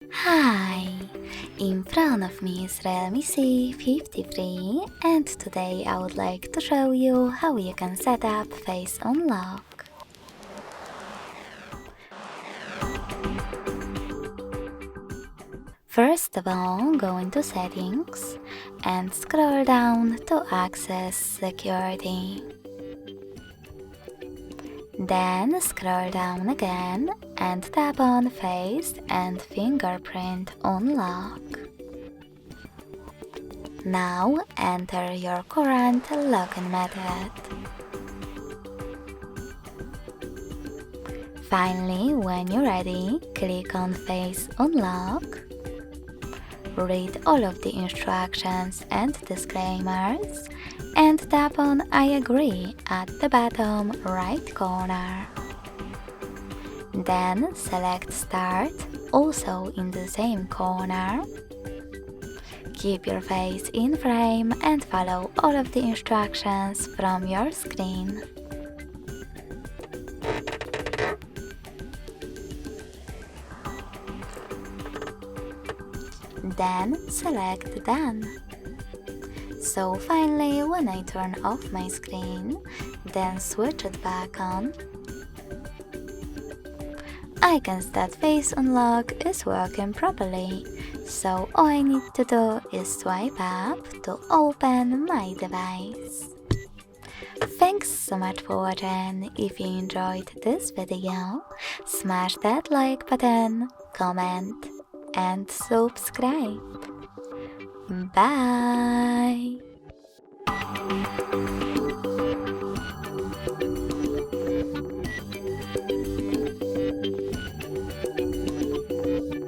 Hi! In front of me is REALME C53 and today I would like to show you how you can set up Face Unlock. First of all, go into Settings and scroll down to access Security. Then scroll down again and tap on Face and Fingerprint Unlock. Now enter your current login method. Finally, when you're ready, click on Face Unlock. Read all of the instructions and disclaimers and tap on I agree at the bottom right corner. Then select Start, also in the same corner. Keep your face in frame and follow all of the instructions from your screen. Then select Done. So finally, when I turn off my screen, then switch it back on, I can see that Face Unlock is working properly. So all I need to do is swipe up to open my device. Thanks so much for watching. If you enjoyed this video, smash that like button, comment and subscribe. Bye!